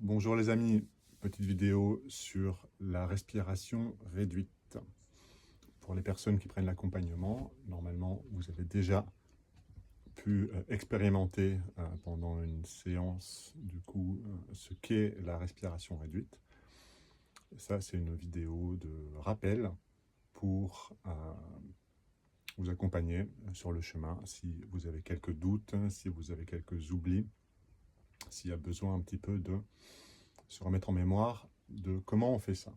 Bonjour les amis, petite vidéo sur la respiration réduite. Pour les personnes qui prennent l'accompagnement, normalement vous avez déjà pu expérimenter pendant une séance ce qu'est la respiration réduite. Ça c'est une vidéo de rappel pour vous accompagner sur le chemin si vous avez quelques doutes, si vous avez quelques oublis, s'il y a besoin un petit peu de se remettre en mémoire de comment on fait ça.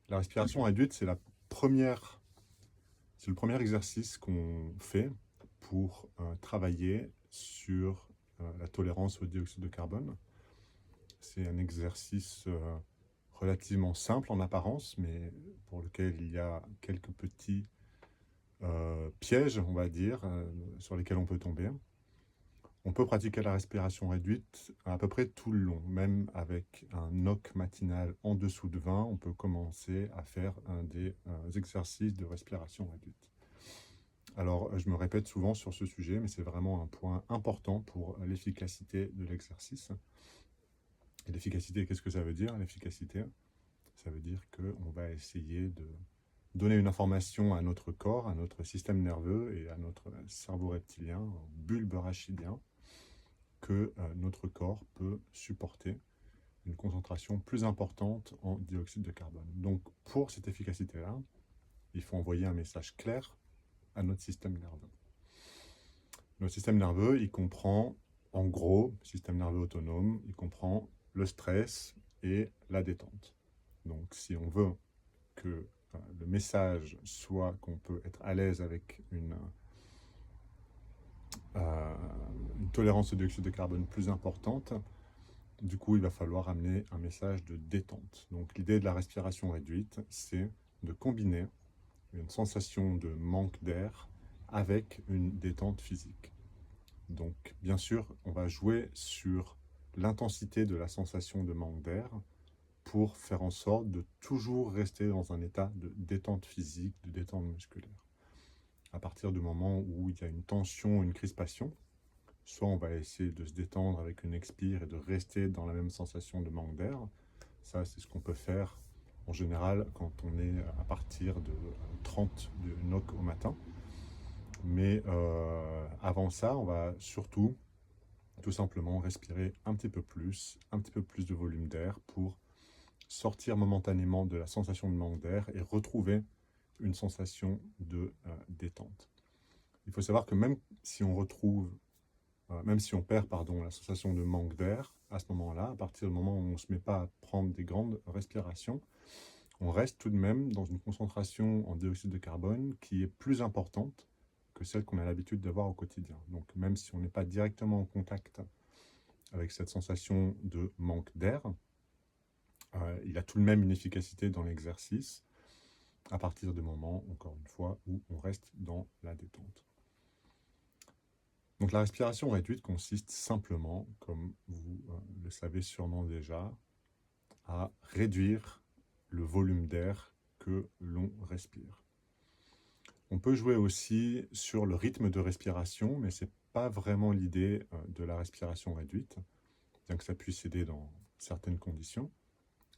La respiration réduite, c'est le premier exercice qu'on fait pour travailler sur la tolérance au dioxyde de carbone. C'est un exercice relativement simple en apparence, mais pour lequel il y a quelques petits pièges, on va dire, sur lesquels on peut tomber. On peut pratiquer la respiration réduite à peu près tout le long, même avec un NOC matinal en dessous de 20, on peut commencer à faire un des exercices de respiration réduite. Alors, je me répète souvent sur ce sujet, mais c'est vraiment un point important pour l'efficacité de l'exercice. Et l'efficacité, qu'est-ce que ça veut dire? L'efficacité, ça veut dire qu'on va essayer de donner une information à notre corps, à notre système nerveux et à notre cerveau reptilien, bulbe rachidien, que notre corps peut supporter une concentration plus importante en dioxyde de carbone. Donc pour cette efficacité-là, il faut envoyer un message clair à notre système nerveux. Notre système nerveux, il comprend, en gros, système nerveux autonome, il comprend le stress et la détente. Donc si on veut que le message soit qu'on peut être à l'aise avec une tolérance au dioxyde de carbone plus importante, du coup, il va falloir amener un message de détente. Donc l'idée de la respiration réduite, c'est de combiner une sensation de manque d'air avec une détente physique. Donc bien sûr, on va jouer sur l'intensité de la sensation de manque d'air pour faire en sorte de toujours rester dans un état de détente physique, de détente musculaire. À partir du moment où il y a une tension, une crispation, soit on va essayer de se détendre avec une expire et de rester dans la même sensation de manque d'air. Ça, c'est ce qu'on peut faire en général quand on est à partir de 30 de NOC au matin. Mais avant ça, on va surtout tout simplement respirer un petit peu plus de volume d'air pour sortir momentanément de la sensation de manque d'air et retrouver une sensation de détente. Il faut savoir que même si on perd la sensation de manque d'air, à ce moment-là, à partir du moment où on ne se met pas à prendre des grandes respirations, on reste tout de même dans une concentration en dioxyde de carbone qui est plus importante que celle qu'on a l'habitude d'avoir au quotidien. Donc même si on n'est pas directement en contact avec cette sensation de manque d'air, il a tout de même une efficacité dans l'exercice à partir du moment, encore une fois, où on reste dans la détente. Donc la respiration réduite consiste simplement, comme vous le savez sûrement déjà, à réduire le volume d'air que l'on respire. On peut jouer aussi sur le rythme de respiration, mais ce n'est pas vraiment l'idée de la respiration réduite, bien que ça puisse aider dans certaines conditions.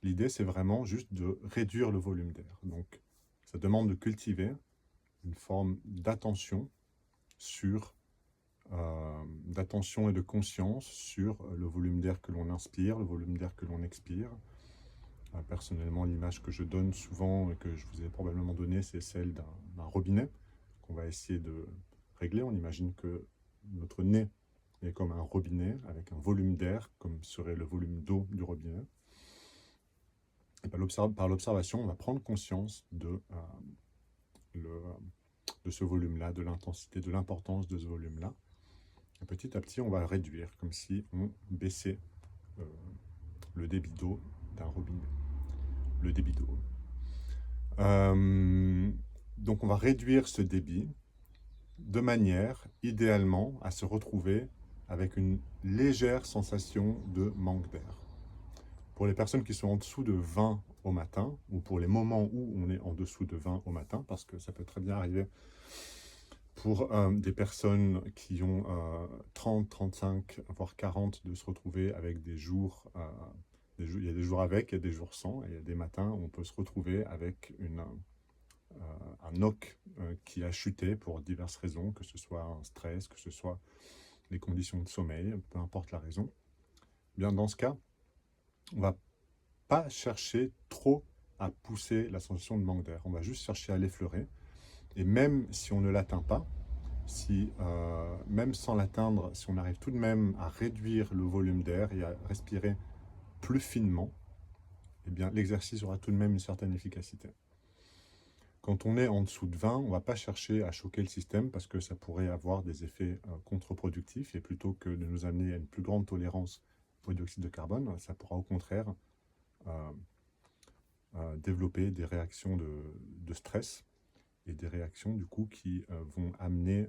L'idée, c'est vraiment juste de réduire le volume d'air. Donc ça demande de cultiver une forme d'attention et de conscience sur le volume d'air que l'on inspire, le volume d'air que l'on expire. Personnellement, l'image que je donne souvent et que je vous ai probablement donnée, c'est celle d'un robinet qu'on va essayer de régler. On imagine que notre nez est comme un robinet avec un volume d'air, comme serait le volume d'eau du robinet. Et par l'observation, on va prendre conscience de ce volume-là, de l'intensité, de l'importance de ce volume-là. Et petit à petit, on va le réduire, comme si on baissait le débit d'eau d'un robinet. Le débit d'eau. Donc on va réduire ce débit de manière, idéalement, à se retrouver avec une légère sensation de manque d'air. Pour les personnes qui sont en dessous de 20 au matin, ou pour les moments où on est en dessous de 20 au matin, parce que ça peut très bien arriver Pour des personnes qui ont 30, 35, voire 40, de se retrouver avec des jours, il y a des jours avec, il y a des jours sans, et il y a des matins où on peut se retrouver avec un NOC qui a chuté pour diverses raisons, que ce soit un stress, que ce soit les conditions de sommeil, peu importe la raison. Bien, dans ce cas, on ne va pas chercher trop à pousser la sensation de manque d'air. On va juste chercher à l'effleurer. Et même si on ne l'atteint pas, même sans l'atteindre, si on arrive tout de même à réduire le volume d'air et à respirer plus finement, eh bien, l'exercice aura tout de même une certaine efficacité. Quand on est en dessous de 20, on ne va pas chercher à choquer le système parce que ça pourrait avoir des effets contre-productifs, et plutôt que de nous amener à une plus grande tolérance au dioxyde de carbone, ça pourra au contraire développer des réactions de stress et des réactions du coup qui vont amener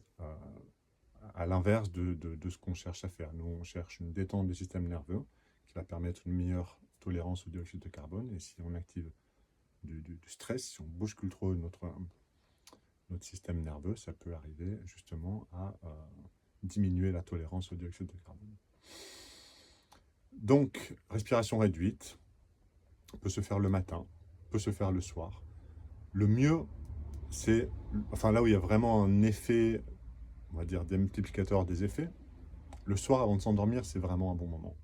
à l'inverse de ce qu'on cherche à faire. Nous, on cherche une détente du système nerveux qui va permettre une meilleure tolérance au dioxyde de carbone, et si on active du stress, si on bouscule trop notre système nerveux, ça peut arriver justement à diminuer la tolérance au dioxyde de carbone. Donc, respiration réduite peut se faire le matin, peut se faire le soir. Le mieux, c'est, enfin là où il y a vraiment un effet, on va dire, des multiplicateurs des effets, le soir avant de s'endormir, c'est vraiment un bon moment.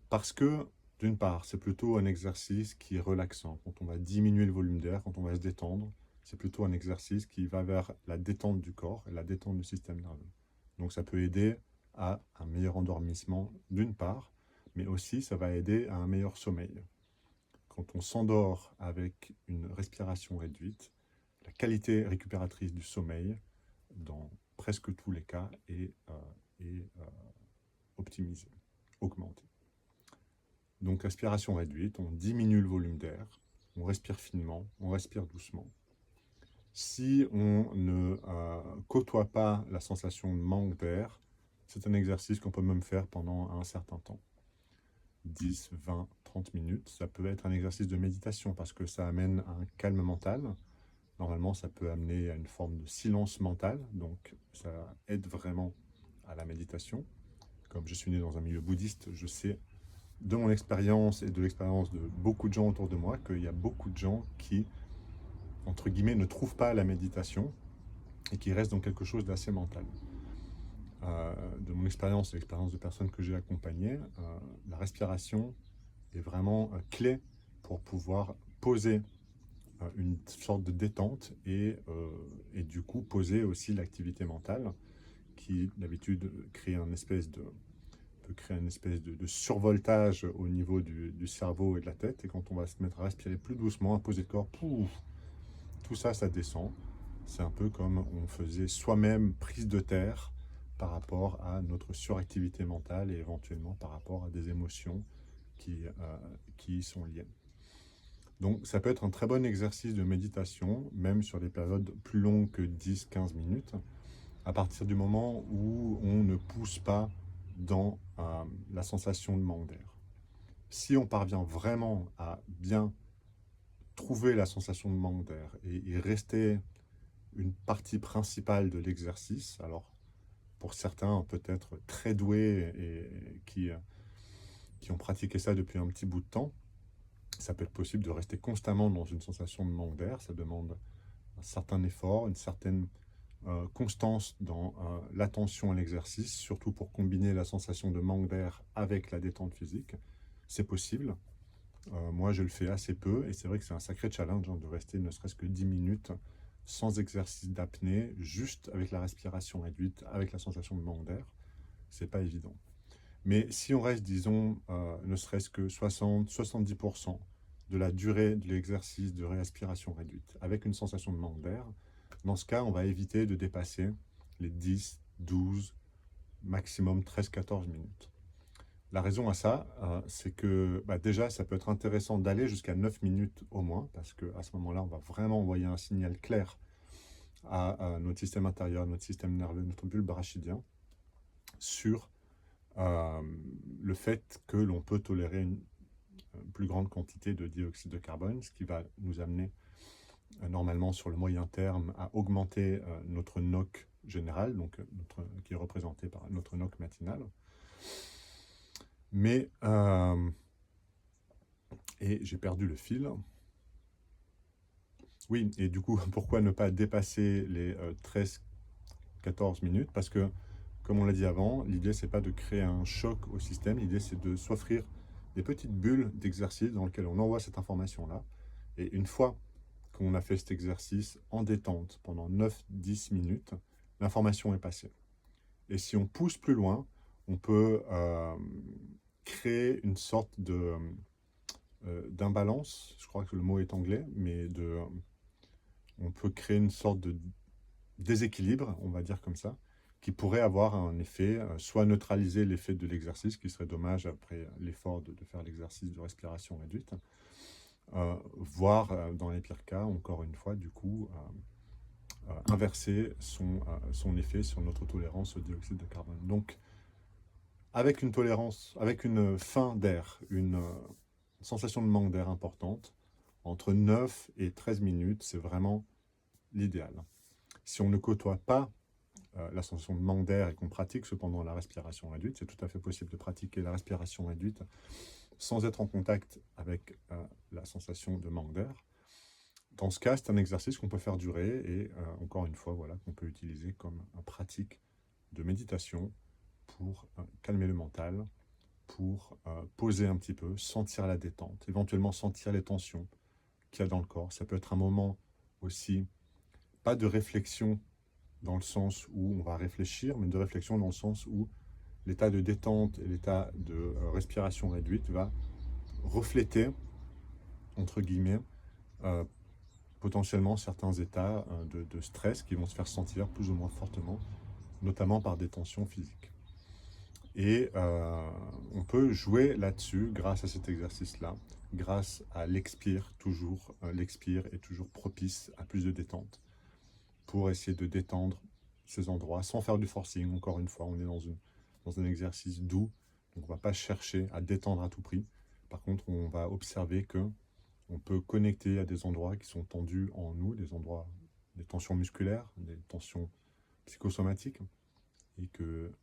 Parce que, d'une part, c'est plutôt un exercice qui est relaxant. Quand on va diminuer le volume d'air, quand on va se détendre, c'est plutôt un exercice qui va vers la détente du corps et la détente du système nerveux. Donc ça peut aider à un meilleur endormissement d'une part, mais aussi ça va aider à un meilleur sommeil. Quand on s'endort avec une respiration réduite, la qualité récupératrice du sommeil, dans presque tous les cas, est optimisée, augmentée. Donc respiration réduite, on diminue le volume d'air, on respire finement, on respire doucement. Si on ne côtoie pas la sensation de manque d'air, c'est un exercice qu'on peut même faire pendant un certain temps. 10, 20, 30 minutes. Ça peut être un exercice de méditation parce que ça amène à un calme mental. Normalement, ça peut amener à une forme de silence mental, donc ça aide vraiment à la méditation. Comme je suis né dans un milieu bouddhiste, je sais de mon expérience et de l'expérience de beaucoup de gens autour de moi qu'il y a beaucoup de gens qui, entre guillemets, ne trouvent pas la méditation et qui restent dans quelque chose d'assez mental. De mon expérience et l'expérience de personnes que j'ai accompagnées, la respiration est vraiment clé pour pouvoir poser une sorte de détente et du coup poser aussi l'activité mentale qui d'habitude peut créer une espèce de survoltage au niveau du cerveau et de la tête, et quand on va se mettre à respirer plus doucement, à poser le corps, pouf, tout ça, ça descend. C'est un peu comme on faisait soi-même prise de terre par rapport à notre suractivité mentale et éventuellement par rapport à des émotions qui y sont liées. Donc ça peut être un très bon exercice de méditation, même sur des périodes plus longues que 10-15 minutes, à partir du moment où on ne pousse pas dans la sensation de manque d'air. Si on parvient vraiment à bien trouver la sensation de manque d'air et rester une partie principale de l'exercice, alors pour certains peut-être très doués et qui ont pratiqué ça depuis un petit bout de temps, ça peut être possible de rester constamment dans une sensation de manque d'air. Ça demande un certain effort, une certaine constance dans l'attention à l'exercice, surtout pour combiner la sensation de manque d'air avec la détente physique. C'est possible. Moi, je le fais assez peu, et c'est vrai que c'est un sacré challenge de rester ne serait-ce que 10 minutes sans exercice d'apnée, juste avec la respiration réduite, avec la sensation de manque d'air. C'est pas évident. Mais si on reste, disons, ne serait-ce que 60-70% de la durée de l'exercice de respiration réduite, avec une sensation de manque d'air, dans ce cas, on va éviter de dépasser les 10, 12, maximum 13-14 minutes. La raison à ça, c'est que déjà, ça peut être intéressant d'aller jusqu'à 9 minutes au moins, parce qu'à ce moment-là, on va vraiment envoyer un signal clair à notre système intérieur, notre système nerveux, notre bulbe rachidien, sur le fait que l'on peut tolérer une plus grande quantité de dioxyde de carbone, ce qui va nous amener normalement sur le moyen terme à augmenter notre NOC général, donc qui est représenté par notre NOC matinal. Mais, et j'ai perdu le fil. Oui, et du coup, pourquoi ne pas dépasser les 13-14 minutes? Parce que, comme on l'a dit avant, l'idée, c'est pas de créer un choc au système, l'idée, c'est de s'offrir des petites bulles d'exercice dans lesquelles on envoie cette information-là. Et une fois qu'on a fait cet exercice en détente pendant 9-10 minutes, l'information est passée. Et si on pousse plus loin, on peut créer une sorte d'imbalance, je crois que le mot est anglais, mais on peut créer une sorte de déséquilibre, on va dire comme ça, qui pourrait avoir un effet, soit neutraliser l'effet de l'exercice, qui serait dommage après l'effort de faire l'exercice de respiration réduite, voire, dans les pires cas, encore une fois, du coup, inverser son effet sur notre tolérance au dioxyde de carbone. Donc, avec une tolérance, avec une faim d'air, une sensation de manque d'air importante, entre 9 et 13 minutes, c'est vraiment l'idéal. Si on ne côtoie pas la sensation de manque d'air et qu'on pratique cependant la respiration réduite, c'est tout à fait possible de pratiquer la respiration réduite sans être en contact avec la sensation de manque d'air. Dans ce cas, c'est un exercice qu'on peut faire durer et encore une fois, voilà, qu'on peut utiliser comme une pratique de méditation pour calmer le mental, pour poser un petit peu, sentir la détente, éventuellement sentir les tensions qu'il y a dans le corps. Ça peut être un moment aussi, pas de réflexion dans le sens où on va réfléchir, mais de réflexion dans le sens où l'état de détente et l'état de respiration réduite va refléter, entre guillemets, potentiellement certains états de stress qui vont se faire sentir plus ou moins fortement, notamment par des tensions physiques. Et on peut jouer là-dessus grâce à cet exercice-là, grâce à l'expire, toujours. L'expire est toujours propice à plus de détente pour essayer de détendre ces endroits sans faire du forcing. Encore une fois, on est dans un exercice doux, donc on ne va pas chercher à détendre à tout prix. Par contre, on va observer que on peut connecter à des endroits qui sont tendus en nous, des endroits, des tensions musculaires, des tensions psychosomatiques, et que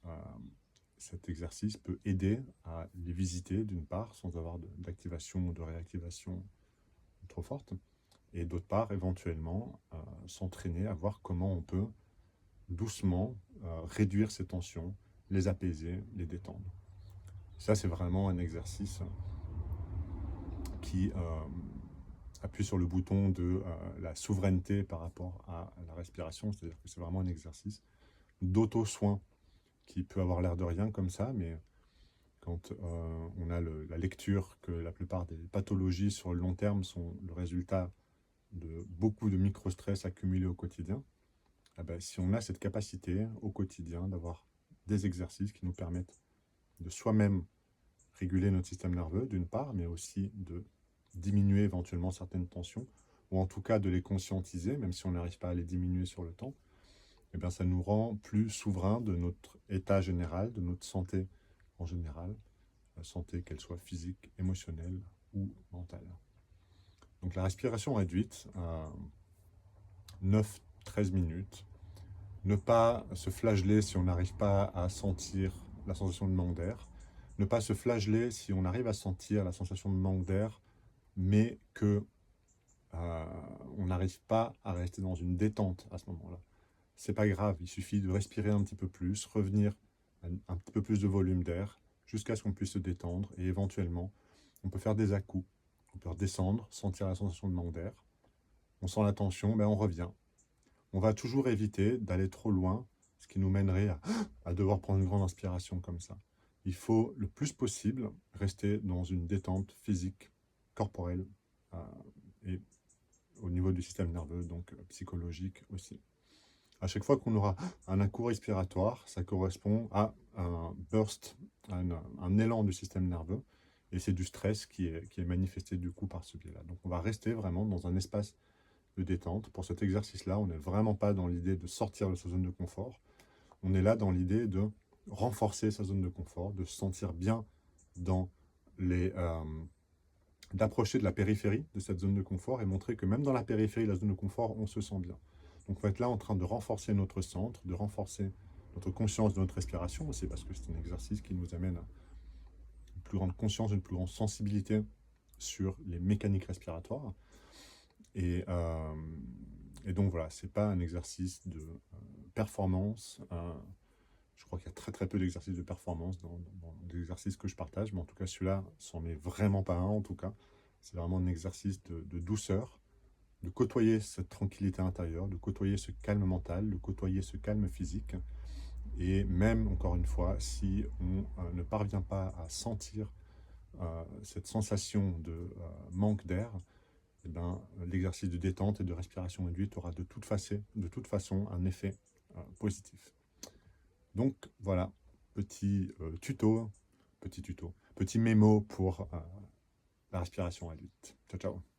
cet exercice peut aider à les visiter d'une part, sans avoir d'activation ou de réactivation trop forte, et d'autre part, éventuellement, s'entraîner à voir comment on peut doucement réduire ces tensions, les apaiser, les détendre. Ça, c'est vraiment un exercice qui appuie sur le bouton de la souveraineté par rapport à la respiration, c'est-à-dire que c'est vraiment un exercice d'auto-soin qui peut avoir l'air de rien comme ça, mais quand on a la lecture que la plupart des pathologies sur le long terme sont le résultat de beaucoup de micro-stress accumulés au quotidien, eh ben, si on a cette capacité au quotidien d'avoir des exercices qui nous permettent de soi-même réguler notre système nerveux, d'une part, mais aussi de diminuer éventuellement certaines tensions, ou en tout cas de les conscientiser, même si on n'arrive pas à les diminuer sur le temps, eh bien, ça nous rend plus souverains de notre état général, de notre santé en général, santé qu'elle soit physique, émotionnelle ou mentale. Donc la respiration réduite, 9-13 minutes, ne pas se flageller si on n'arrive pas à sentir la sensation de manque d'air, ne pas se flageller si on arrive à sentir la sensation de manque d'air, mais que on n'arrive pas à rester dans une détente à ce moment-là. C'est pas grave, il suffit de respirer un petit peu plus, revenir à un petit peu plus de volume d'air, jusqu'à ce qu'on puisse se détendre, et éventuellement, on peut faire des à-coups. On peut redescendre, sentir la sensation de manque d'air. On sent la tension, ben on revient. On va toujours éviter d'aller trop loin, ce qui nous mènerait à devoir prendre une grande inspiration comme ça. Il faut le plus possible rester dans une détente physique, corporelle, et au niveau du système nerveux, donc psychologique aussi. À chaque fois qu'on aura un à-coup respiratoire, ça correspond à un burst, un élan du système nerveux, et c'est du stress qui est manifesté du coup par ce biais-là. Donc on va rester vraiment dans un espace de détente. Pour cet exercice-là, on n'est vraiment pas dans l'idée de sortir de sa zone de confort, on est là dans l'idée de renforcer sa zone de confort, de se sentir bien dans d'approcher de la périphérie de cette zone de confort et montrer que même dans la périphérie de la zone de confort, on se sent bien. Donc on va être là en train de renforcer notre centre, de renforcer notre conscience de notre respiration aussi, parce que c'est un exercice qui nous amène à une plus grande conscience, une plus grande sensibilité sur les mécaniques respiratoires. Et, euh, et donc voilà, c'est pas un exercice de performance. Je crois qu'il y a très très peu d'exercices de performance dans les exercices que je partage, mais en tout cas celui-là, c'en est vraiment pas un en tout cas. C'est vraiment un exercice de douceur, de côtoyer cette tranquillité intérieure, de côtoyer ce calme mental, de côtoyer ce calme physique. Et même, encore une fois, si on ne parvient pas à sentir cette sensation de manque d'air, eh ben, l'exercice de détente et de respiration induite aura de toute façon un effet positif. Donc voilà, petit tuto, petit mémo pour la respiration induite. Ciao, ciao.